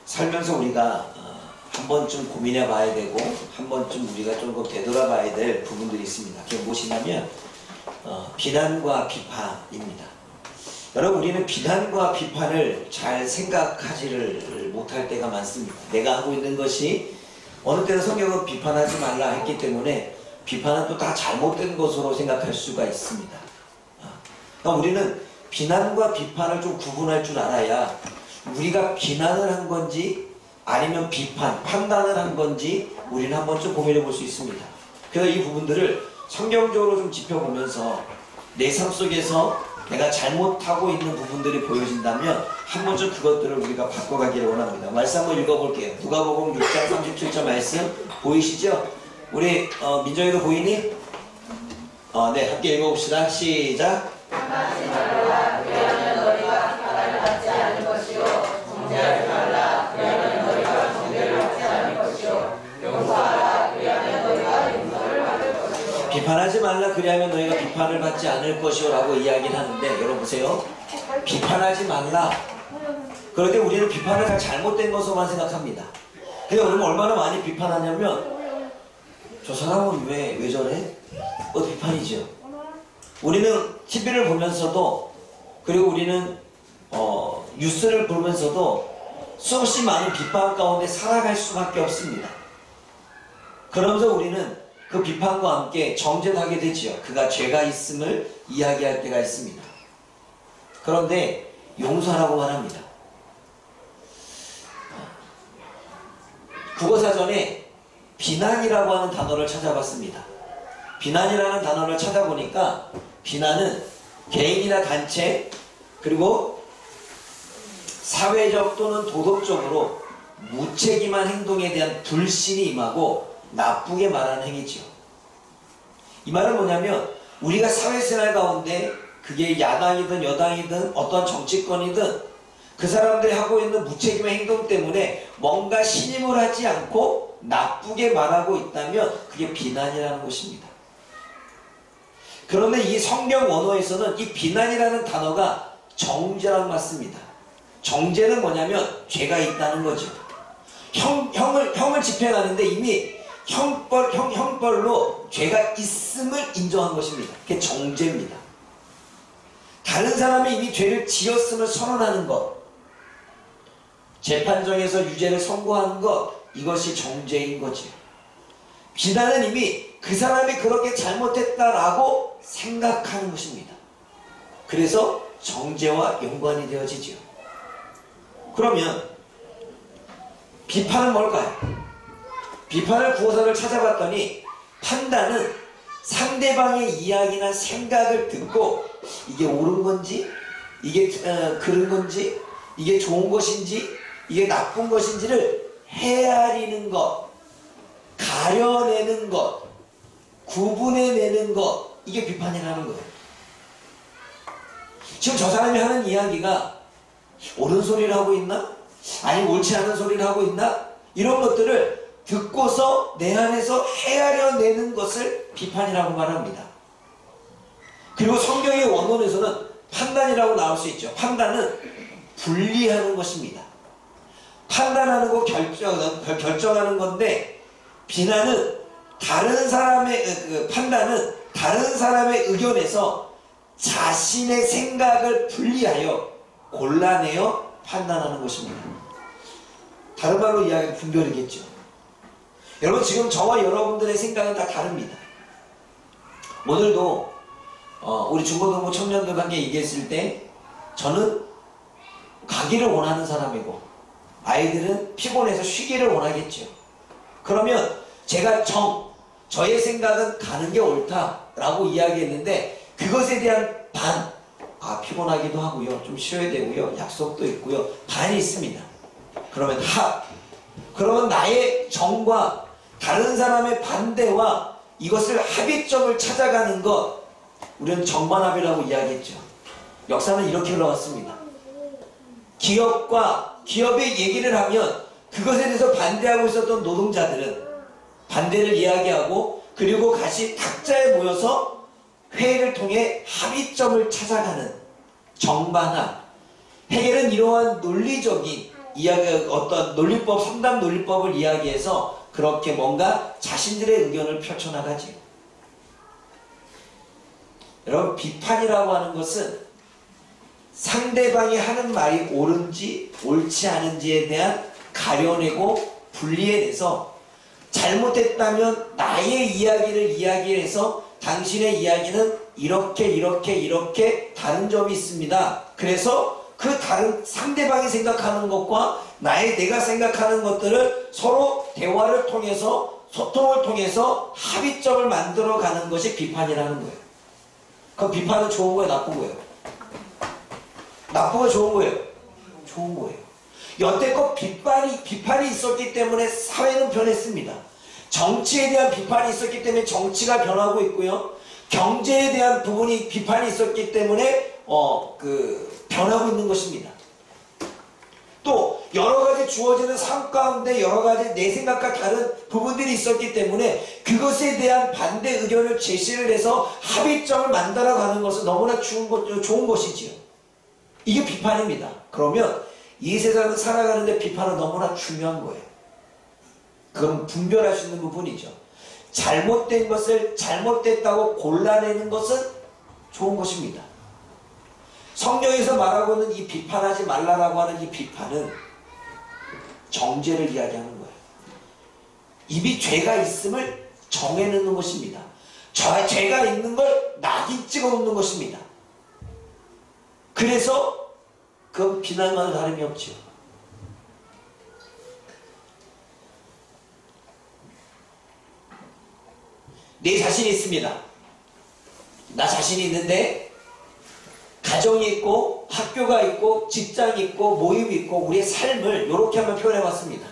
살면서 우리가 한 번쯤 고민해 봐야 되고 한 번쯤 우리가 조금 되돌아봐야 될 부분들이 있습니다. 그게 무엇이냐면 비난과 비판입니다. 여러분, 우리는 비난과 비판을 잘 생각하지를 못할 때가 많습니다. 내가 하고 있는 것이 어느 때는 성경은 비판하지 말라 했기 때문에 비판은 또 다 잘못된 것으로 생각할 수가 있습니다. 그러니까 우리는 비난과 비판을 좀 구분할 줄 알아야 우리가 비난을 한 건지 아니면 비판, 판단을 한 건지 우리는 한 번쯤 고민해 볼 수 있습니다. 그래서 이 부분들을 성경적으로 좀 짚어보면서 내 삶 속에서 내가 잘못하고 있는 부분들이 보여진다면 한 번쯤 그것들을 우리가 바꿔가기를 원합니다. 말씀 한번 읽어볼게요. 누가복음 6장 37절 말씀 보이시죠? 우리 민정이도 보이니? 네, 함께 읽어봅시다. 시작. 하지 말라. 그리하면 너희가 비판을 받지 않을 것이요. 정죄하지 말라. 그리하면 너희가 정죄를 받지 않을 것이요. 용서하라. 그리하면 너희가 용서를 받을 것이요. 비판하지 말라. 그리하면 너희가 비판을 받지 않을 것이요 라고 이야기를 하는데, 여러분 보세요. 비판하지 말라. 그럴 때 우리는 비판을 다 잘못된 것으로만 생각합니다. 근데 우리는 얼마나 많이 비판하냐면 저 사람은 왜 저래? 비판이죠. 우리는 TV를 보면서도, 그리고 우리는 뉴스를 보면서도 수없이 많은 비판 가운데 살아갈 수밖에 없습니다. 그러면서 우리는 그 비판과 함께 정죄하게 되지요. 그가 죄가 있음을 이야기할 때가 있습니다. 그런데 용서하라고 말합니다. 국어사전에 비난이라고 하는 단어를 찾아봤습니다. 비난이라는 단어를 찾아보니까 비난은 개인이나 단체, 그리고 사회적 또는 도덕적으로 무책임한 행동에 대한 불신이 임하고 나쁘게 말하는 행위죠. 이 말은 뭐냐면 우리가 사회생활 가운데 그게 야당이든 여당이든 어떤 정치권이든 그 사람들이 하고 있는 무책임한 행동 때문에 뭔가 신임을 하지 않고 나쁘게 말하고 있다면 그게 비난이라는 것입니다. 그런데 이 성경 원어에서는 이 비난이라는 단어가 정죄랑 맞습니다. 정죄는 뭐냐면 죄가 있다는 거죠. 형을 집행하는데 이미 형벌로 죄가 있음을 인정한 것입니다. 그게 정죄입니다. 다른 사람이 이미 죄를 지었음을 선언하는 것, 재판정에서 유죄를 선고하는 것, 이것이 정죄인 거죠. 비난은 이미 그 사람이 그렇게 잘못했다라고 생각하는 것입니다. 그래서 정죄와 연관이 되어지죠. 그러면 비판은 뭘까요? 비판을 구어서를 찾아봤더니 판단은 상대방의 이야기나 생각을 듣고 이게 옳은 건지, 이게 그른 건지, 이게 좋은 것인지, 이게 나쁜 것인지를 헤아리는 것, 가려내는 것, 구분해내는 것, 이게 비판이라는 거예요. 지금 저 사람이 하는 이야기가 옳은 소리를 하고 있나? 아니면 옳지 않은 소리를 하고 있나? 이런 것들을 듣고서 내 안에서 헤아려내는 것을 비판이라고 말합니다. 그리고 성경의 원문에서는 판단이라고 나올 수 있죠. 판단은 분리하는 것입니다. 판단하는 거 결정하는 건데, 비난은 다른 사람의 판단은 다른 사람의 의견에서 자신의 생각을 분리하여 골라내어 판단하는 것입니다. 다른 말로 이야기하면 분별이겠죠. 여러분, 지금 저와 여러분들의 생각은 다 다릅니다. 오늘도 우리 중고등부 청년들과 함께 얘기했을 때 저는 가기를 원하는 사람이고 아이들은 피곤해서 쉬기를 원하겠죠. 그러면 제가 저의 생각은 가는 게 옳다라고 이야기했는데 그것에 대한 피곤하기도 하고요. 좀 쉬어야 되고요. 약속도 있고요. 반이 있습니다. 그러면 그러면 나의 정과 다른 사람의 반대와 이것을 합의점을 찾아가는 것, 우리는 정반합이라고 이야기했죠. 역사는 이렇게 흘러왔습니다. 기업의 얘기를 하면 그것에 대해서 반대하고 있었던 노동자들은 반대를 이야기하고, 그리고 같이 탁자에 모여서 회의를 통해 합의점을 찾아가는 정반합. 해결은 이러한 논리적인 어떤 논리법, 상담 논리법을 이야기해서 그렇게 뭔가 자신들의 의견을 펼쳐나가지. 여러분, 비판이라고 하는 것은 상대방이 하는 말이 옳은지 옳지 않은지에 대한 가려내고 분리해내서 잘못했다면 나의 이야기를 이야기해서 당신의 이야기는 이렇게 다른 점이 있습니다. 그래서 그 다른 상대방이 생각하는 것과 내가 생각하는 것들을 서로 대화를 통해서 소통을 통해서 합의점을 만들어가는 것이 비판이라는 거예요. 그럼 비판은 좋은 거예요, 나쁜 거예요? 나쁜 거 좋은 거예요? 좋은 거예요. 여태껏 비판이 있었기 때문에 사회는 변했습니다. 정치에 대한 비판이 있었기 때문에 정치가 변하고 있고요. 경제에 대한 비판이 있었기 때문에 변하고 있는 것입니다. 또 여러 가지 주어지는 삶 가운데 여러 가지 내 생각과 다른 부분들이 있었기 때문에 그것에 대한 반대 의견을 제시를 해서 합의점을 만들어가는 것은 너무나 좋은 것이지요. 이게 비판입니다. 그러면 이 세상을 살아가는데 비판은 너무나 중요한 거예요. 그건 분별할 수 있는 부분이죠. 잘못된 것을 잘못됐다고 골라내는 것은 좋은 것입니다. 성경에서 말하고 있는 이 비판하지 말라라고 하는 이 비판은 정죄를 이야기하는 거예요. 이미 죄가 있음을 정해놓는 것입니다. 죄가 있는 걸 낙인 찍어놓는 것입니다. 그래서 그건 비난과는 다름이 없죠. 내 자신이 있습니다. 나 자신이 있는데 가정이 있고 학교가 있고 직장이 있고 모임이 있고 우리의 삶을 이렇게 한번 표현해 봤습니다.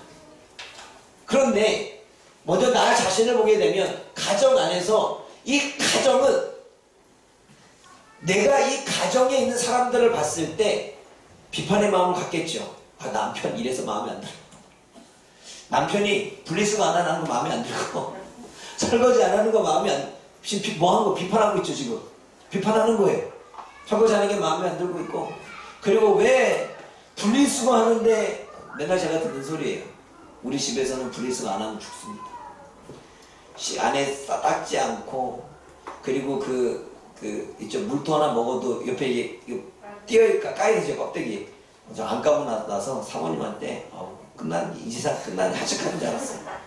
그런데 먼저 나 자신을 보게 되면 가정 안에서 이 가정은 내가 이 가정에 있는 사람들을 봤을 때 비판의 마음을 갖겠죠. 남편 이래서 마음에 안 들어. 남편이 분리수거 안 하는 거 마음에 안 들고 설거지 안 하는 거 마음에 안 지금 뭐 하는 거 비판하고 있죠. 지금 비판하는 거예요. 설거지 하는 게 마음에 안 들고 있고, 그리고 왜 분리수거 하는데 맨날 제가 듣는 소리예요. 우리 집에서는 분리수거 안 하면 죽습니다. 안에 닦지 않고, 그리고 있죠, 물통 하나 먹어도 옆에 까야 되죠, 껍데기. 저 안 까고 나서 사모님한테 이 세상 끝난 하직하는 줄 알았어요.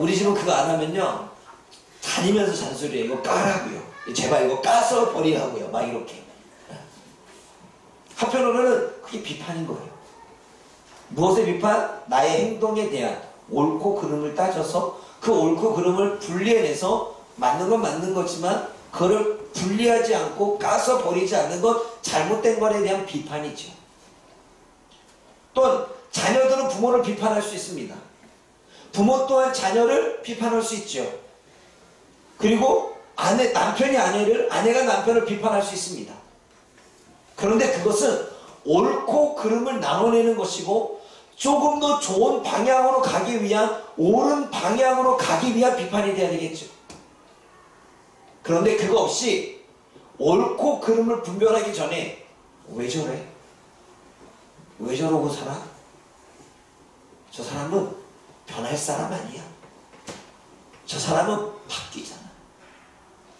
우리 집은 그거 안 하면요 다니면서 잔소리해요. 이거 까라고요. 제발 이거 까서 버리라고요. 막 이렇게. 한편으로는 그게 비판인 거예요. 무엇의 비판? 나의 행동에 대한 옳고 그름을 따져서 그 옳고 그름을 분리해내서 맞는 건 맞는 거지만 그걸 분리하지 않고 까서 버리지 않는 건 잘못된 것에 대한 비판이죠. 또한 자녀들은 부모를 비판할 수 있습니다. 부모 또한 자녀를 비판할 수 있죠. 그리고 남편이 아내가 남편을 비판할 수 있습니다. 그런데 그것은 옳고 그름을 나눠내는 것이고 조금 더 좋은 방향으로 가기 위한, 옳은 방향으로 가기 위한 비판이 되어야 되겠죠. 그런데 그거 없이 옳고 그름을 분별하기 전에 왜 저래? 왜 저러고 살아? 저 사람은 변할 사람 아니야. 저 사람은 바뀌잖아.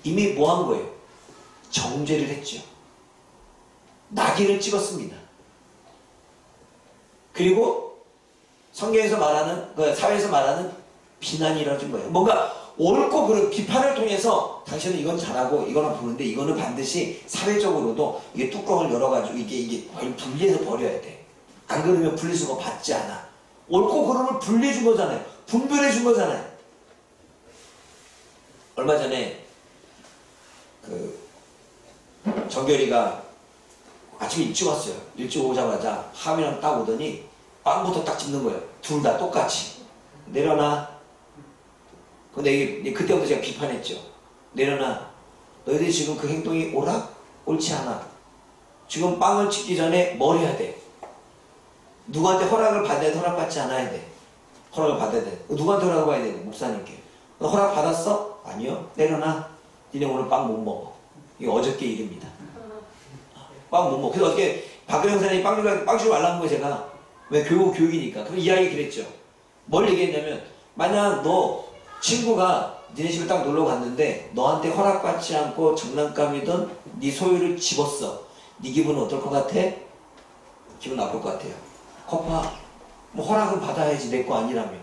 이미 뭐 한 거예요? 정죄를 했죠. 낙인을 찍었습니다. 그리고 성경에서 말하는, 사회에서 말하는 비난이 이루어진 거예요. 뭔가 옳고 그름, 비판을 통해서 당신은 이건 잘하고 이거는 보는데 이거는 반드시 사회적으로도 이게 뚜껑을 열어가지고 이게 분리해서 버려야 돼. 안 그러면 분리수거 받지 않아. 옳고 그름을 분리해 준 거잖아요. 분별해 준 거잖아요. 얼마 전에 정결이가 아침에 일찍 왔어요. 일찍 오자마자 하민이랑 딱 오더니 빵부터 딱 집는 거예요. 둘 다 똑같이. 내려놔. 근데 그때부터 제가 비판했죠. 내려놔. 너희들이 지금 그 행동이 옳지 않아. 지금 빵을 집기 전에 뭘 해야 돼? 누구한테 허락을 받아야 돼? 허락받지 않아야 돼? 허락을 받아야 돼. 누구한테 허락을 받아야 돼? 목사님께. 너 허락 받았어? 아니요. 내려놔. 니네 오늘 빵 못 먹어. 이게 어저께 일입니다. 빵 못 먹어. 그래서 어떻게 박근혜 형사님이 빵 주지 말라는 거예요, 제가. 왜? 교육이니까. 그럼 이야기 그랬죠. 뭘 얘기했냐면, 만약 너 친구가 니네 집에 딱 놀러 갔는데 너한테 허락받지 않고 장난감이든 네 소유를 집었어. 네 기분은 어떨 것 같아? 기분 나쁠 것 같아요. 거봐, 뭐 허락은 받아야지. 내 거 아니라면.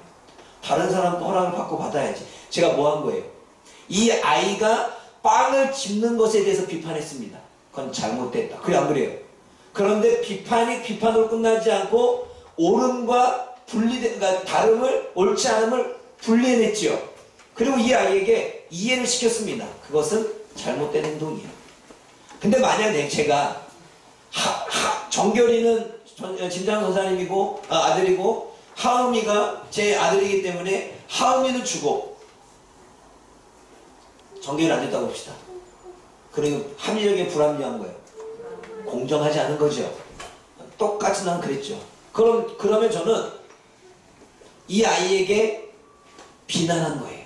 다른 사람도 허락을 받고 받아야지. 제가 뭐 한 거예요? 이 아이가 빵을 집는 것에 대해서 비판했습니다. 그건 잘못됐다. 그래 안 그래요? 그런데 비판이 비판으로 끝나지 않고 옳음과 그러니까 다름을, 옳지 않음을 분리해냈죠. 그리고 이 아이에게 이해를 시켰습니다. 그것은 잘못된 행동이에요. 근데 만약에 제가 정결이는 진장 선사님이고 아들이고 하음이가 제 아들이기 때문에 하음이는 주고 정결이 안 됐다고 봅시다. 그리고 합리적인 불합리한 거예요. 공정하지 않은 거죠. 똑같이 난 그랬죠. 그러면 저는 이 아이에게 비난한 거예요.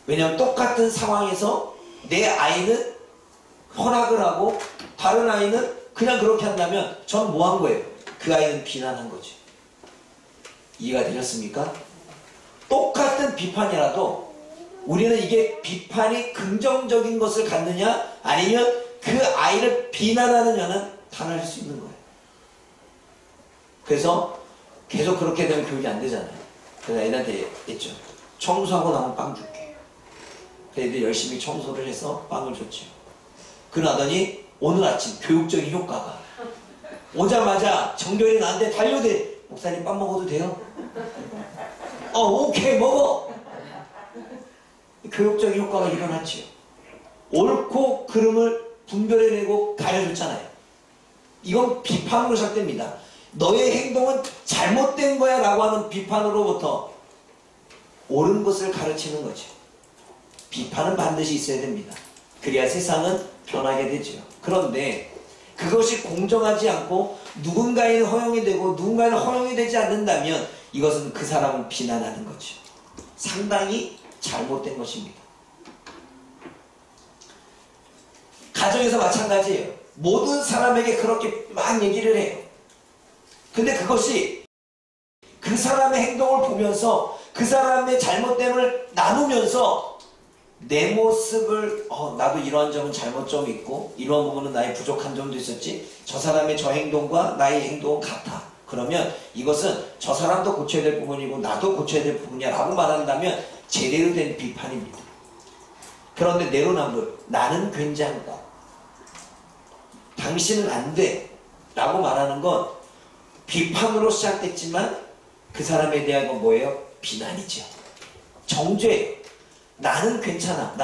왜냐하면 똑같은 상황에서 내 아이는 허락을 하고 다른 아이는 그냥 그렇게 한다면 전 뭐 한 거예요? 그 아이는 비난한 거죠. 이해가 되셨습니까? 똑같은 비판이라도 우리는 이게 비판이 긍정적인 것을 갖느냐 아니면 그 아이를 비난하느냐는 달라질 수 있는 거예요. 그래서 계속 그렇게 되면 교육이 안 되잖아요. 그래서 애들한테 했죠. 청소하고 나면 빵 줄게. 그래서 애들이 열심히 청소를 해서 빵을 줬죠. 그러더니 오늘 아침 교육적인 효과가 오자마자 정결이 나한테 달려대. 목사님 빵 먹어도 돼요? 오케이 먹어. 교육적인 효과가 일어났지요. 옳고 그름을 분별해내고 가려줬잖아요. 이건 비판으로 시작됩니다. 너의 행동은 잘못된 거야 라고 하는 비판으로부터 옳은 것을 가르치는 거죠. 비판은 반드시 있어야 됩니다. 그래야 세상은 변하게 되죠. 그런데 그것이 공정하지 않고 누군가에는 허용이 되고 누군가에는 허용이 되지 않는다면 이것은 그 사람을 비난하는 거죠. 상당히 잘못된 것입니다. 가정에서 마찬가지예요. 모든 사람에게 그렇게 막 얘기를 해요. 근데 그것이 그 사람의 행동을 보면서 그 사람의 잘못됨을 나누면서 내 모습을 나도 이러한 점은 잘못 좀 있고 이러한 부분은 나의 부족한 점도 있었지. 저 사람의 저 행동과 나의 행동은 같아. 그러면 이것은 저 사람도 고쳐야 될 부분이고 나도 고쳐야 될 부분이야 라고 말한다면 제대로 된 비판입니다. 그런데 내로남불, 나는 괜찮다, 당신은 안 돼 라고 말하는 건 비판으로 시작됐지만 그 사람에 대한 건 뭐예요? 비난이죠. 정죄예요. 나는 괜찮아.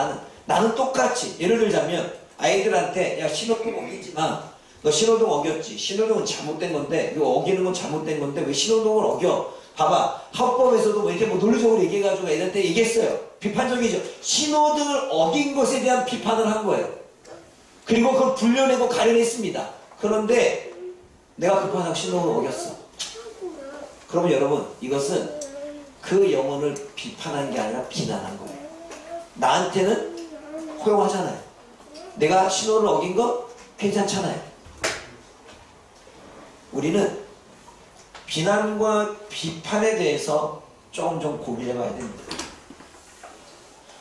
나는 똑같이. 예를 들자면 아이들한테 야 신호등 어기지 마. 너 신호등 어겼지. 신호등은 잘못된 건데 이거 어기는 건 잘못된 건데 왜 신호등을 어겨? 봐봐. 헌법에서도 뭐 이렇게 뭐 논리적으로 얘기해가지고 애들한테 얘기했어요. 비판적이죠. 신호등을 어긴 것에 대한 비판을 한 거예요. 그리고 그걸 불려내고 가려냈습니다. 그런데 내가 급하다고 신호를 어겼어. 그러면 여러분 이것은 그 영혼을 비판한 게 아니라 비난한 거예요. 나한테는 허용하잖아요. 내가 신호를 어긴 거 괜찮잖아요. 우리는 비난과 비판에 대해서 좀 고민해 봐야 됩니다.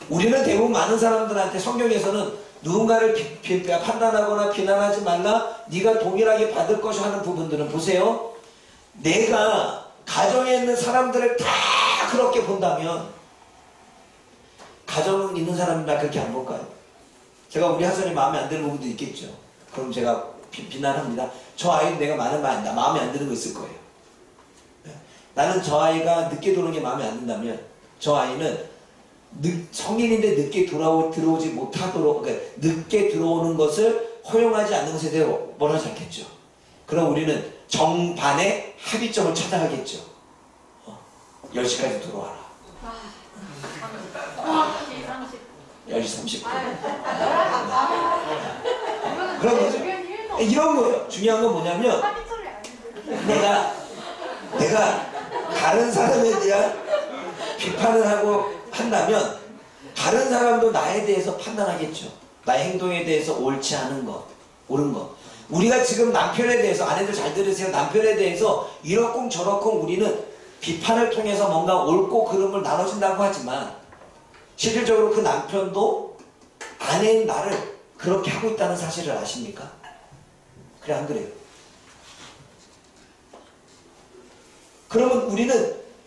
우리는 대부분 많은 사람들한테 성경에서는 누군가를 판단하거나 비난하지 말라, 네가 동일하게 받을 것이 하는 부분들은 보세요. 내가 가정에 있는 사람들을 다 그렇게 본다면 가정 있는 사람은 다 그렇게 안 볼까요? 제가 우리 하선이 마음에 안 드는 부분도 있겠죠. 그럼 제가 비난합니다. 저 아이는 내가 마음에 안 드는 거 있을 거예요. 나는 저 아이가 늦게 들어오는 게 마음에 안 든다면 저 아이는 성인인데 늦게 들어오지 못하도록, 그러니까 늦게 들어오는 것을 허용하지 않는 것에 대해 뭐라 하지 않겠죠. 그럼 우리는 정반의 합의점을 찾아가겠죠. 10시까지 들어와라. 10시 30분. 그런 거죠. 이런 거예요. 중요한 건 뭐냐면 내가 다른 사람에 대한 비판을 하고 한다면 다른 사람도 나에 대해서 판단하겠죠. 나의 행동에 대해서 옳지 않은 것, 옳은 것. 우리가 지금 남편에 대해서, 아내들 잘 들으세요. 남편에 대해서 이러쿵 저러쿵 우리는 비판을 통해서 뭔가 옳고 그름을 나눠준다고 하지만 실질적으로 그 남편도 아내인 나를 그렇게 하고 있다는 사실을 아십니까? 그래, 안 그래요? 그러면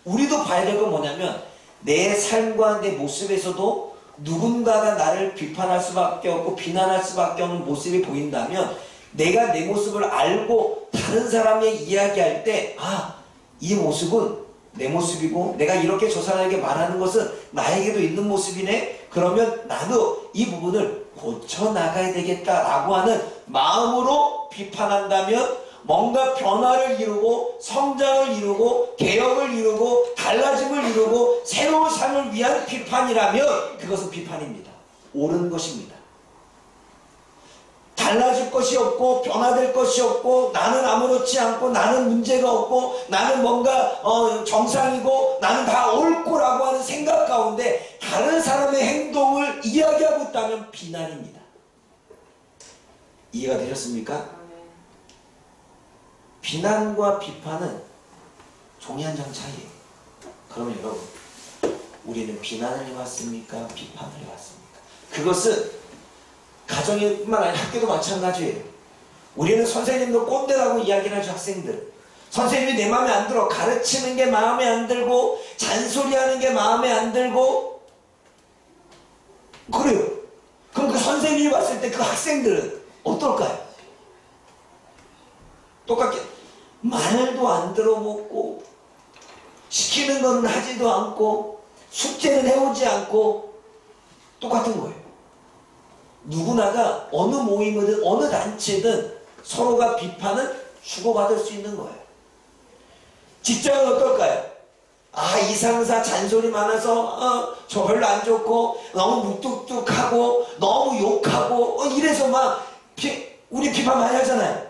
우리도 봐야 될 건 뭐냐면 내 삶과 내 모습에서도 누군가가 나를 비판할 수밖에 없고 비난할 수밖에 없는 모습이 보인다면 내가 내 모습을 알고 다른 사람이 이야기할 때 이 모습은 내 모습이고 내가 이렇게 저 사람에게 말하는 것은 나에게도 있는 모습이네. 그러면 나도 이 부분을 고쳐나가야 되겠다라고 하는 마음으로 비판한다면 뭔가 변화를 이루고 성장을 이루고 개혁을 이루고 달라짐을 이루고 새로운 삶을 위한 비판이라면 그것은 비판입니다. 옳은 것입니다. 달라질 것이 없고 변화될 것이 없고 나는 아무렇지 않고 나는 문제가 없고 나는 뭔가 정상이고 나는 다 옳고라고 하는 생각 가운데 다른 사람의 행동을 이야기하고 있다면 비난입니다. 이해가 되셨습니까? 비난과 비판은 종이 한 장 차이예요. 그러면 여러분, 우리는 비난을 해왔습니까? 비판을 해왔습니까? 그것은 가정뿐만 아니라 학교도 마찬가지예요. 우리는 선생님도 꼰대라고 이야기를 하죠. 학생들, 선생님이 내 마음에 안 들어, 가르치는 게 마음에 안 들고 잔소리하는 게 마음에 안 들고 그래요. 그럼 그 선생님이 봤을 때 그 학생들은 어떨까요? 똑같게 말도 안 들어먹고 시키는 건 하지도 않고 숙제는 해오지 않고 똑같은 거예요. 누구나가 어느 모임이든 어느 단체든 서로가 비판을 주고받을 수 있는 거예요. 직장은 어떨까요? 이 상사 잔소리 많아서 저 별로 안 좋고 너무 무뚝뚝하고 너무 욕하고 이래서 막 우리 비판 많이 하잖아요.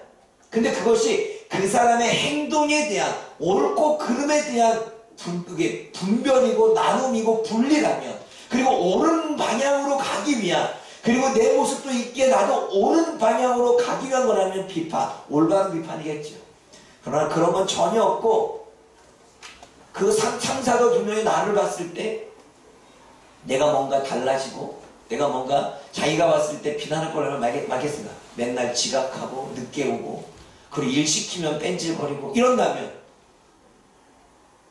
근데 그것이 그 사람의 행동에 대한 옳고 그름에 대한 그게 분별이고 나눔이고 분리라면, 그리고 옳은 방향으로 가기 위한, 그리고 내 모습도 있기에 나도 옳은 방향으로 가기 위한 거라면 비판, 올바른 비판이겠죠. 그러나 그런 건 전혀 없고 그 상사가 분명히 나를 봤을 때 내가 뭔가 달라지고 내가 뭔가 자기가 봤을 때 비난할 거라면 말겠습니다. 맨날 지각하고 늦게 오고 그리고 일 시키면 뺀질거리고 이런다면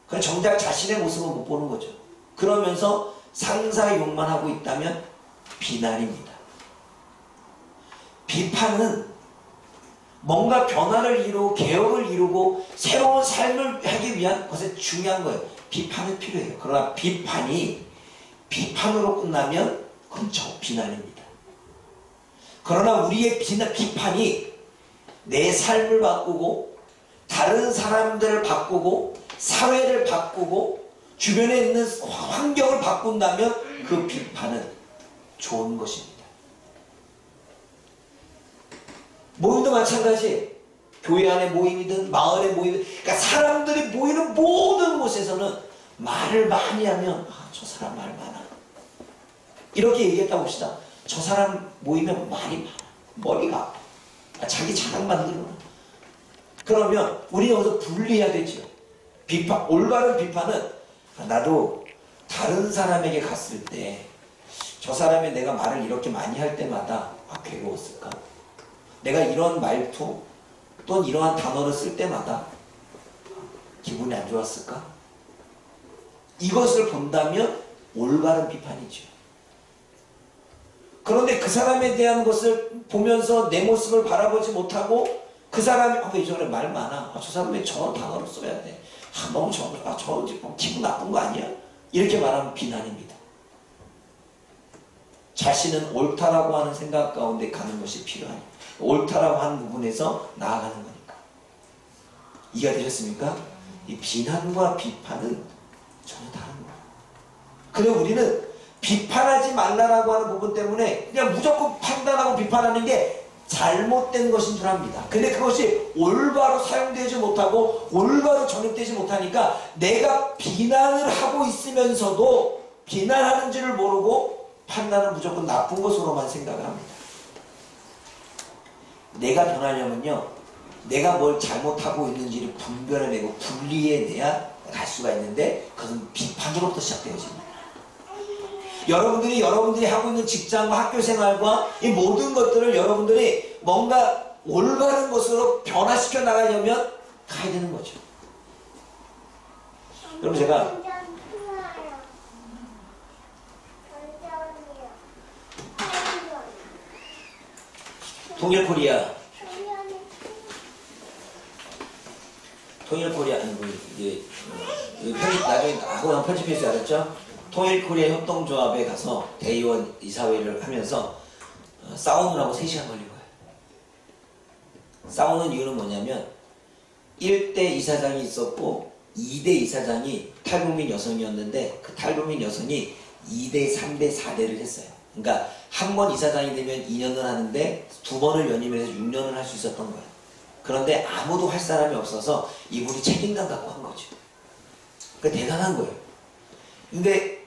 그냥 정작 자신의 모습을 못 보는 거죠. 그러면서 상사 욕만 하고 있다면 비난입니다. 비판은 뭔가 변화를 이루고 개혁을 이루고 새로운 삶을 하기 위한 것에 중요한 거예요. 비판은 필요해요. 그러나 비판이 비판으로 끝나면 그건 비난입니다. 그러나 우리의 비판이 내 삶을 바꾸고 다른 사람들을 바꾸고 사회를 바꾸고 주변에 있는 환경을 바꾼다면 그 비판은 좋은 것입니다. 모임도 마찬가지예요. 교회 안의 모임이든 마을의 모임이든, 그러니까 사람들이 모이는 모든 곳에서는 말을 많이 하면 저 사람 말 많아, 이렇게 얘기했다 봅시다. 저 사람 모이면 말이 많아, 머리가 아파, 자기 자랑만 들어. 그러면 우리 여기서 분리해야 되죠. 비판, 올바른 비판은 나도 다른 사람에게 갔을 때 저 사람이 내가 말을 이렇게 많이 할 때마다 괴로웠을까? 내가 이런 말투 또는 이러한 단어를 쓸 때마다 기분이 안 좋았을까? 이것을 본다면 올바른 비판이죠. 그런데 그 사람에 대한 것을 보면서 내 모습을 바라보지 못하고 그 사람이 왜 저래 말 많아, 저 사람 왜 저런 단어를 써야 돼, 너무 저 기분 나쁜 거 아니야? 이렇게 말하면 비난입니다. 자신은 옳다라고 하는 생각 가운데 가는 것이 필요하니 옳다라고 하는 부분에서 나아가는 거니까. 이해가 되셨습니까? 이 비난과 비판은 전혀 다른 거예요. 그래 우리는 비판하지 말라라고 하는 부분 때문에 그냥 무조건 판단하고 비판하는 게 잘못된 것인 줄 압니다. 근데 그것이 올바로 사용되지 못하고 올바로 정립되지 못하니까 내가 비난을 하고 있으면서도 비난하는 줄을 모르고 판단은 무조건 나쁜 것으로만 생각을 합니다. 내가 변하려면요, 내가 뭘 잘못하고 있는지를 분별해내고 분리해내야 갈 수가 있는데, 그것은 비판으로부터 시작되어집니다. 여러분들이 하고 있는 직장과 학교 생활과 이 모든 것들을 여러분들이 뭔가 올바른 것으로 변화시켜 나가려면 가야 되는 거죠. 여러분, 제가 통일코리아 이게 나중에 하고 편집해서 알았죠? 통일코리아 협동조합에 가서 대의원 이사회를 하면서 싸우느라고 3시간 걸린 거예요. 싸우는 이유는 뭐냐면 1대 이사장이 있었고 2대 이사장이 탈북민 여성이었는데, 그 탈북민 여성이 2대, 3대, 4대를 했어요. 그러니까 한 번 이사장이 되면 2년을 하는데 2번을 연임해서 6년을 할 수 있었던 거예요. 그런데 아무도 할 사람이 없어서 이분이 책임감 갖고 한 거죠. 그러니까 대단한 거예요. 근데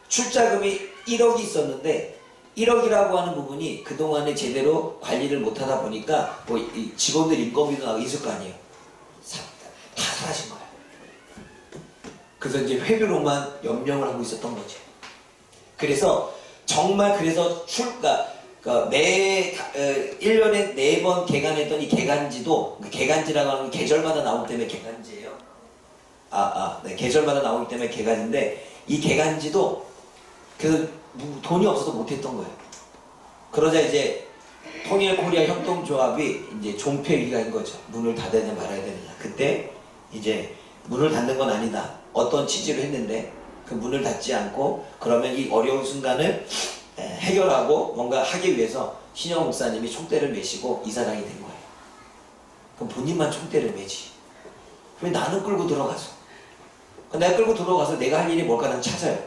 출자금이 1억이 있었는데 1억이라고 하는 부분이 그동안에 제대로 관리를 못하다 보니까 뭐 직원들 인건비도 나고 있을 거 아니에요. 다 사라진 거예요. 그래서 이제 회비로만 연명을 하고 있었던 거죠. 그래서 정말 그래서 매 1년에 4번 개간했던 이 개간지도, 개간지라고 하는 계절마다 나오기 때문에 개간지예요. 네, 계절마다 나오기 때문에 개간인데, 이 개간지도 돈이 없어서 못했던 거예요. 그러자 이제 통일코리아 협동조합이 이제 종폐위기가인 거죠. 문을 닫아야 되냐 말아야 되느냐. 그때 이제 문을 닫는 건 아니다, 어떤 취지로 했는데 그 문을 닫지 않고 그러면 이 어려운 순간을 해결하고 뭔가 하기 위해서 신영 목사님이 총대를 메시고 이사장이 된 거예요. 그럼 본인만 총대를 메지. 왜 나는 끌고 들어가서? 내가 끌고 들어가서 내가 할 일이 뭘까 난 찾아요.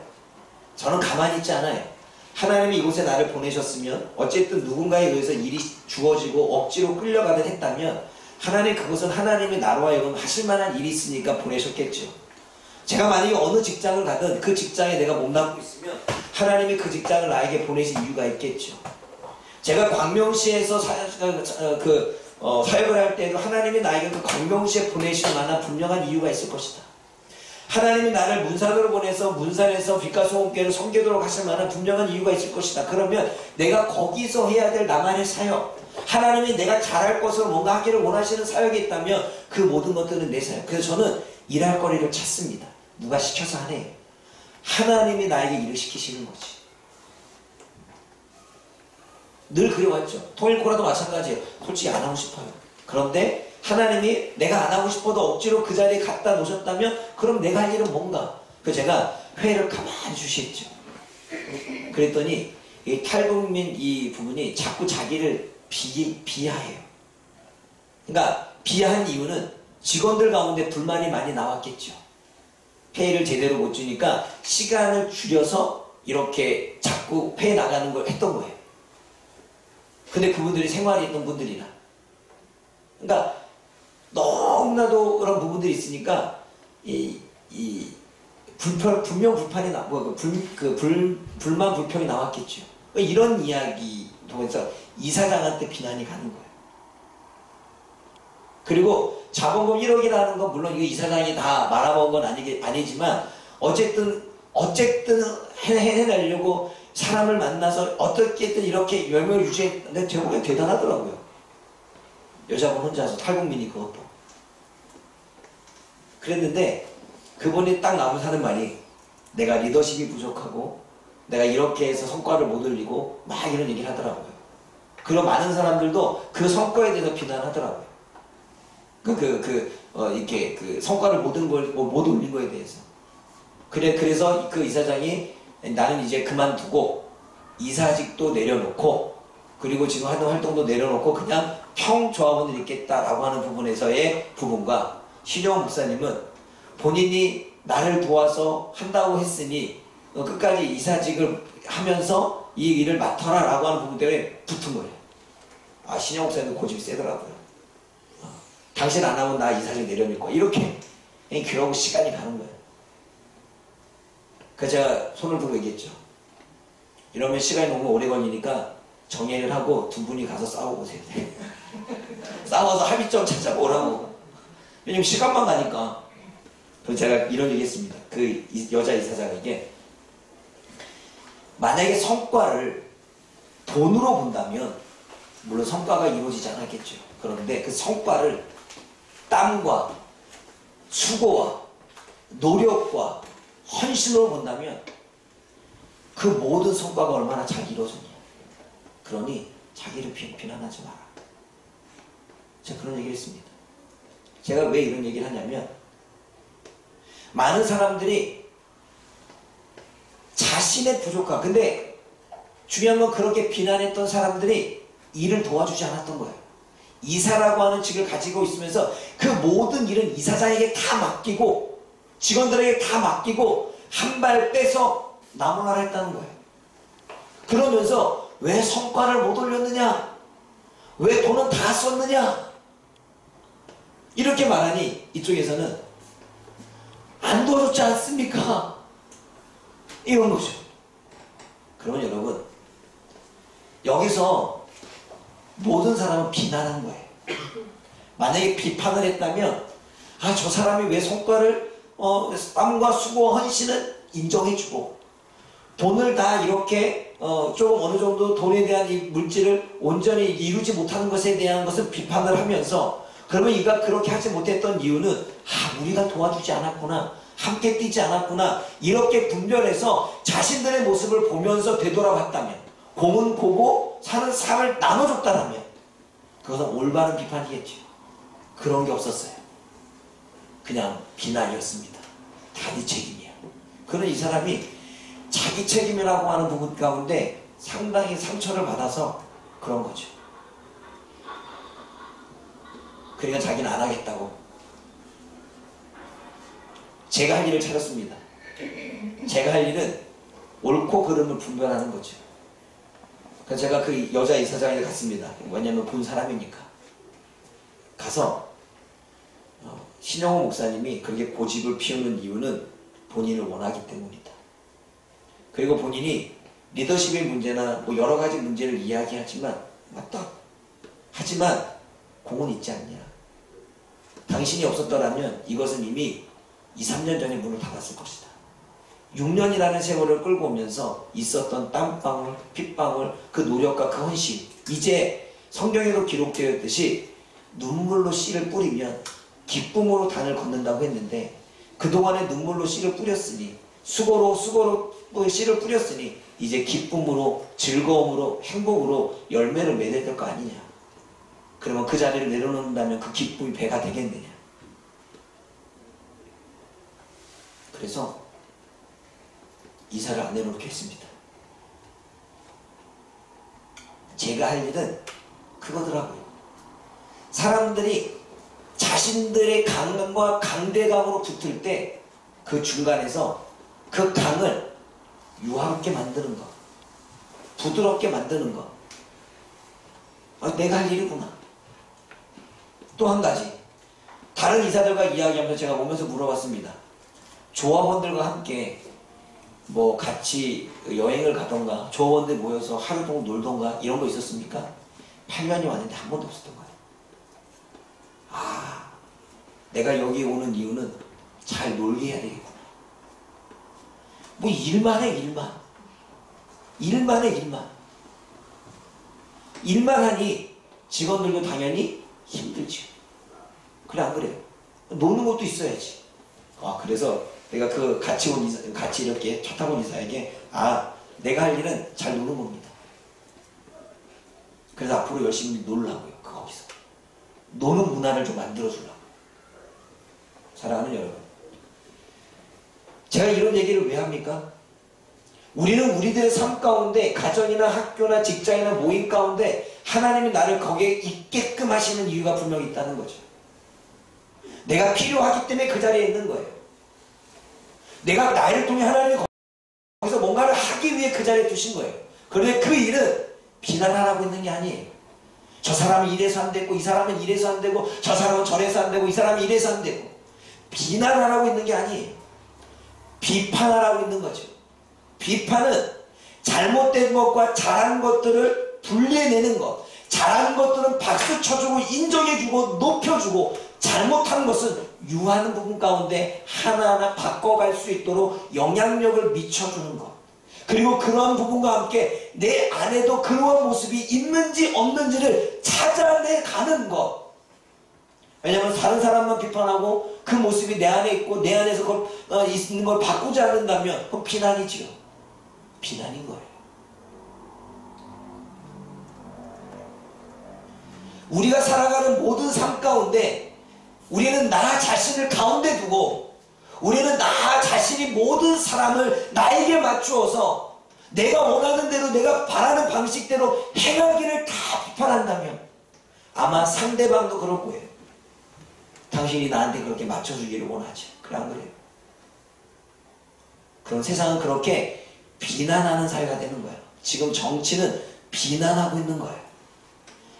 저는 가만히 있지 않아요. 하나님이 이곳에 나를 보내셨으면 어쨌든 누군가에 의해서 일이 주어지고 억지로 끌려가듯 했다면 하나님, 그것은 하나님이 나로 하여금 하실 만한 일이 있으니까 보내셨겠죠. 제가 만약에 어느 직장을 가든 그 직장에 내가 몸담고 있으면 하나님이 그 직장을 나에게 보내신 이유가 있겠죠. 제가 광명시에서 사역을 할 때도 하나님이 나에게 그 광명시에 보내실 만한 분명한 이유가 있을 것이다. 하나님이 나를 문산으로 보내서 문산에서 빛과 소금교회를 섬기도록 하실 만한 분명한 이유가 있을 것이다. 그러면 내가 거기서 해야 될 나만의 사역, 하나님이 내가 잘할 것으로 뭔가 하기를 원하시는 사역이 있다면 그 모든 것들은 내 사역. 그래서 저는 일할 거리를 찾습니다. 누가 시켜서 하네요. 하나님이 나에게 일을 시키시는 거지. 늘 그래왔죠. 통일코라도 마찬가지예요. 솔직히 안 하고 싶어요. 그런데 하나님이 내가 안 하고 싶어도 억지로 그 자리에 갖다 놓으셨다면 그럼 내가 할 일은 뭔가. 그래서 제가 회의를 가만히 주시했죠. 그랬더니 이 탈북민 이 부분이 자꾸 자기를 비하해요. 그러니까 비하한 이유는 직원들 가운데 불만이 많이 나왔겠죠. 회의를 제대로 못 주니까 시간을 줄여서 이렇게 자꾸 회의 나가는 걸 했던 거예요. 근데 그분들이 생활이 있는 분들이라. 그러니까 너무나도 그런 부분들이 있으니까 분명 불판이 불만 불평이 나왔겠죠. 이런 이야기 통해서 이사장한테 비난이 가는 거예요. 그리고 자본금 1억이라는 건 물론 이거 이사장이 다 말아먹은 건 아니지만 어쨌든 해내려고 사람을 만나서 어떻게든 이렇게 열매를 유지했는데 제목이 대단하더라고요. 여자분 혼자서 탈북민이 그것도. 그랬는데 그분이 딱 나오면서 하는 말이 내가 리더십이 부족하고 내가 이렇게 해서 성과를 못 올리고 막 이런 얘기를 하더라고요. 그리고 많은 사람들도 그 성과에 대해서 비난하더라고요. 이렇게 성과를 못 올린 거에 대해서. 그래서 그 이사장이 나는 이제 그만두고 이사직도 내려놓고 그리고 지금 하는 활동도 내려놓고 그냥 평조합원을 있겠다라고 하는 부분에서의 부분과 신영 목사님은 본인이 나를 도와서 한다고 했으니 끝까지 이사직을 하면서 이 일을 맡아라 라고 하는 부분 때문에 붙은 거예요. 신영 목사님도 고집이 세더라고요. 당신 안 하면 나 이사직 내려놓을 거야. 이렇게 그러고 시간이 가는 거예요. 그래서 제가 손을 들고 얘기했죠. 이러면 시간이 너무 오래 걸리니까 정리를 하고 두 분이 가서 싸우고 오세요. 싸워서 합의점 찾아보라고. 왜냐면 시간만 가니까. 그래서 제가 이런 얘기 했습니다. 그 여자 이사장에게 만약에 성과를 돈으로 본다면 물론 성과가 이루어지지 않았겠죠. 그런데 그 성과를 땀과 수고와 노력과 헌신으로 본다면 그 모든 성과가 얼마나 잘 이루어졌냐. 그러니 자기를 비난하지 마라. 제가 그런 얘기를 했습니다. 제가 왜 이런 얘기를 하냐면 많은 사람들이 자신의 부족함, 근데 중요한 건 그렇게 비난했던 사람들이 일을 도와주지 않았던 거예요. 이사라고 하는 직을 가지고 있으면서 그 모든 일은 이사장에게 다 맡기고 직원들에게 다 맡기고 한 발 빼서 나무라라 했다는 거예요. 그러면서 왜 성과를 못 올렸느냐? 왜 돈은 다 썼느냐? 이렇게 말하니 이쪽에서는 안 도와줬지 않습니까? 이런 거죠. 그러면 여러분, 여기서 모든 사람은 비난한 거예요. 만약에 비판을 했다면 저 사람이 왜 성과를 땀과 수고와 헌신은 인정해주고 돈을 다 이렇게 조금 어느 정도 돈에 대한 이 물질을 온전히 이루지 못하는 것에 대한 것을 비판을 하면서 그러면 이가 그렇게 하지 못했던 이유는 우리가 도와주지 않았구나, 함께 뛰지 않았구나, 이렇게 분별해서 자신들의 모습을 보면서 되돌아봤다면, 공은 보고 사는 삶을 나눠줬다면 그것은 올바른 비판이겠죠. 그런 게 없었어요. 그냥 비난이었습니다. 다 네 책임이야. 그런 이 사람이 자기 책임이라고 하는 부분 가운데 상당히 상처를 받아서 그런 거죠. 그러니까 자기는 안 하겠다고. 제가 할 일을 찾았습니다. 제가 할 일은 옳고 그름을 분별하는 거죠. 그래서 제가 그 여자 이사장에 갔습니다. 왜냐면 본 사람이니까. 가서 신영호 목사님이 그렇게 고집을 피우는 이유는 본인을 원하기 때문이다. 그리고 본인이 리더십의 문제나 뭐 여러 가지 문제를 이야기하지만 맞다. 하지만 공은 있지 않냐. 당신이 없었더라면 이것은 이미 2, 3년 전에 문을 닫았을 것이다. 6년이라는 세월을 끌고 오면서 있었던 땀방울, 핏방울, 그 노력과 그 헌신, 이제 성경에도 기록되어 있듯이 눈물로 씨를 뿌리면 기쁨으로 단을 걷는다고 했는데 그동안에 눈물로 씨를 뿌렸으니 수고로 씨를 뿌렸으니 이제 기쁨으로 즐거움으로 행복으로 열매를 맺어야 될 거 아니냐. 그러면 그 자리를 내려놓는다면 그 기쁨이 배가 되겠느냐. 그래서 이사를 안 내놓기로 했습니다. 제가 할 일은 그거더라고요. 사람들이 자신들의 강과 강대강으로 붙을 때 그 중간에서 그 강을 유화롭게 만드는 것, 부드럽게 만드는 것. 내가 할 일이구나. 또 한 가지, 다른 이사들과 이야기하면서 제가 오면서 물어봤습니다. 조합원들과 함께 뭐 같이 여행을 가던가 조합원들 모여서 하루 동안 놀던가 이런 거 있었습니까? 8년이 왔는데 한 번도 없었던 거예요. 내가 여기 오는 이유는 잘 놀게 해야 되겠구나. 뭐 일만 해, 일만. 일만 해, 일만. 일만 하니 직원들도 당연히 힘들지. 그래, 안 그래요? 노는 것도 있어야지. 그래서 내가 그 같이 이렇게 차 타고 온 이사에게 내가 할 일은 잘 노는 겁니다. 그래서 앞으로 열심히 놀라고요. 거기서 노는 문화를 좀 만들어주려고. 사랑하는 여러분, 제가 이런 얘기를 왜 합니까? 우리는 우리들의 삶 가운데 가정이나 학교나 직장이나 모임 가운데 하나님이 나를 거기에 있게끔 하시는 이유가 분명히 있다는 거죠. 내가 필요하기 때문에 그 자리에 있는 거예요. 내가 나를 통해 하나님이 거기서 뭔가를 하기 위해 그 자리에 두신 거예요. 그런데 그 일은 비난하라고 있는 게 아니에요. 저 사람이 이래서 안 되고 이 사람은 이래서 안 되고 저 사람은 저래서 안 되고 이 사람이 이래서 안 되고 비난하라고 있는 게 아니에요. 비판하라고 있는 거죠. 비판은 잘못된 것과 잘한 것들을 분리해내는 것, 잘하는 것들은 박수 쳐주고 인정해주고 높여주고, 잘못한 것은 유하는 부분 가운데 하나하나 바꿔갈 수 있도록 영향력을 미쳐주는 것. 그리고 그러한 부분과 함께 내 안에도 그러한 모습이 있는지 없는지를 찾아내가는 것. 왜냐하면 다른 사람만 비판하고 그 모습이 내 안에 있고 내 안에서 있는 걸 바꾸지 않는다면 그건 비난이지요. 비난인 거예요. 우리가 살아가는 모든 삶 가운데 우리는 나 자신을 가운데 두고, 우리는 나 자신이 모든 사람을 나에게 맞추어서 내가 원하는 대로, 내가 바라는 방식대로 행하기를 다 비판한다면 아마 상대방도 그럴 거예요. 당신이 나한테 그렇게 맞춰주기를 원하지. 그래, 안 그래요? 그럼 세상은 그렇게 비난하는 사회가 되는 거예요. 지금 정치는 비난하고 있는 거예요.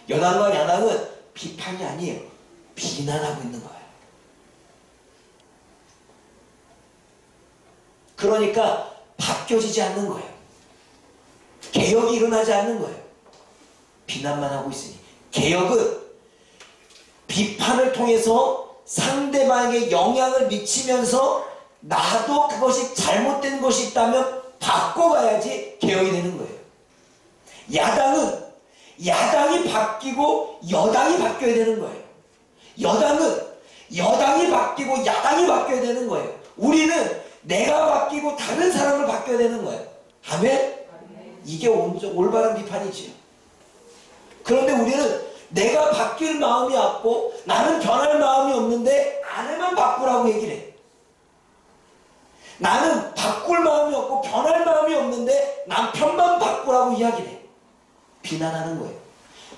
여당과 야당은 비판이 아니에요. 비난하고 있는 거예요. 그러니까 바뀌어지지 않는 거예요. 개혁이 일어나지 않는 거예요. 비난만 하고 있으니. 개혁은 비판을 통해서 상대방에게 영향을 미치면서 나도 그것이 잘못된 것이 있다면 바꿔가야지 개혁이 되는 거예요. 야당은 야당이 바뀌고 여당이 바뀌어야 되는 거예요. 여당은 여당이 바뀌고 야당이 바뀌어야 되는 거예요. 우리는 내가 바뀌고 다른 사람을 바뀌어야 되는 거예요. 아멘? 이게 올바른 비판이지요. 그런데 우리는 내가 바뀔 마음이 없고 나는 변할 마음이 없는데 아내만 바꾸라고 얘기를 해. 나는 바꿀 마음이 없고 변할 마음이 없는데 남편만 바꾸라고 이야기를 해. 비난하는 거예요.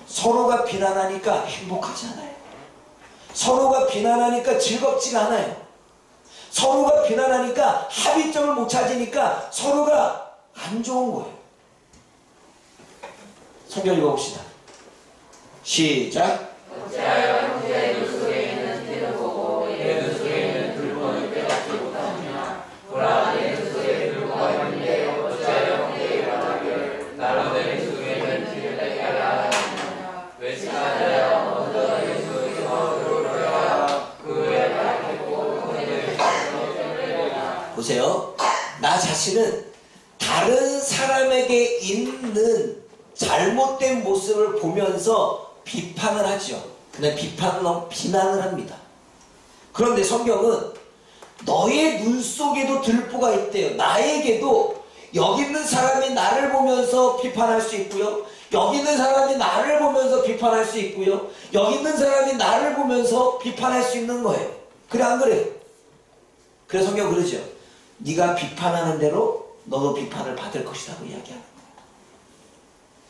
서로가 비난하니까 행복하지 않아요. 서로가 비난하니까 즐겁지가 않아요. 서로가 비난하니까 합의점을 못 찾으니까 서로가 안 좋은 거예요. 성경 읽어봅시다. 시작. 어찌하여 형제의 눈 속에 있는 티를 보고 내 눈 속에 있는 들보는 깨닫지 못하느냐. 보라, 내 눈 속에 들보가 있는데 어찌하여 형제의 말하기를 나로 내 눈 속에 있는 티를 내게 하라 하느냐. 외식하자 먼저 내 속에서 들어오려야 그 외에 밝히고 그들의 보세요. 나 자신은 다른 사람에게 있는 잘못된 모습을 보면서 비판을 하죠. 근데 비난을 합니다. 그런데 성경은 너의 눈 속에도 들보가 있대요. 나에게도 여기 있는 사람이 나를 보면서 비판할 수 있고요. 여기 있는 사람이 나를 보면서 비판할 수 있고요. 여기 있는 사람이 나를 보면서 비판할 수 있는 거예요. 그래, 안 그래요? 그래서 성경 그러죠. 네가 비판하는 대로 너도 비판을 받을 것이라고 이야기하는 거예요.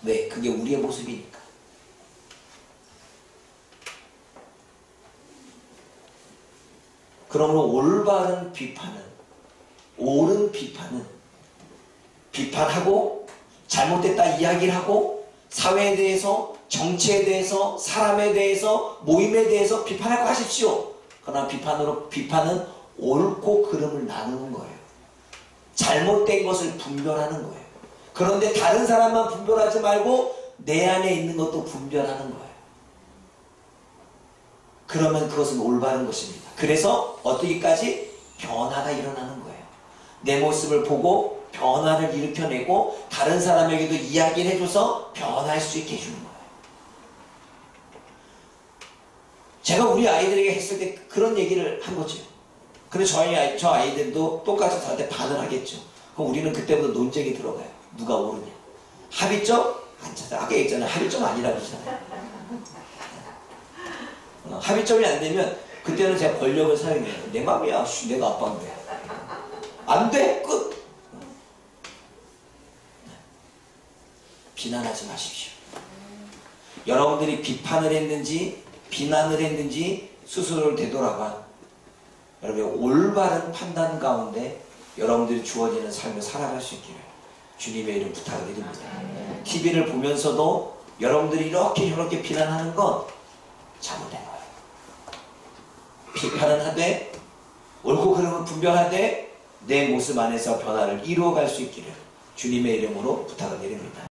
왜? 그게 우리의 모습이니까. 그러므로 올바른 비판은, 옳은 비판은 비판하고 비판했다 이야기를 하고 사회에 대해서, 정치에 대해서, 사람에 대해서, 모임에 대해서 비판하고 하십시오. 그러나 비판은 옳고 그름을 나누는 거예요. 잘못된 것을 분별하는 거예요. 그런데 다른 사람만 분별하지 말고 내 안에 있는 것도 분별하는 거예요. 그러면 그것은 올바른 것입니다. 그래서 어떻게까지? 변화가 일어나는 거예요. 내 모습을 보고 변화를 일으켜내고 다른 사람에게도 이야기를 해줘서 변화할 수 있게 해주는 거예요. 제가 우리 아이들에게 했을 때 그런 얘기를 한 거죠. 근데 저 아이들도 똑같이 저한테 반을 하겠죠. 그럼 우리는 그때부터 논쟁이 들어가요. 누가 옳으냐. 합의점? 안 찾아. 아까 얘기했잖아요. 합의점 아니라고 했잖아요. 합의점이 안 되면 그때는 제가 권력을 사용해요. 내 맘이야. 내가 아빠인데. 안 돼? 끝. 비난하지 마십시오. 여러분들이 비판을 했는지 비난을 했는지 스스로를 되돌아봐. 여러분의 올바른 판단 가운데 여러분들이 주어지는 삶을 살아갈 수 있기를 주님의 이름 부탁을 드립니다. TV를 보면서도 여러분들이 이렇게 저렇게 비난하는 건 잘못된 거예요. 비판은 하되 옳고 그름은 분별하되 내 모습 안에서 변화를 이루어갈 수 있기를 주님의 이름으로 부탁을 드립니다.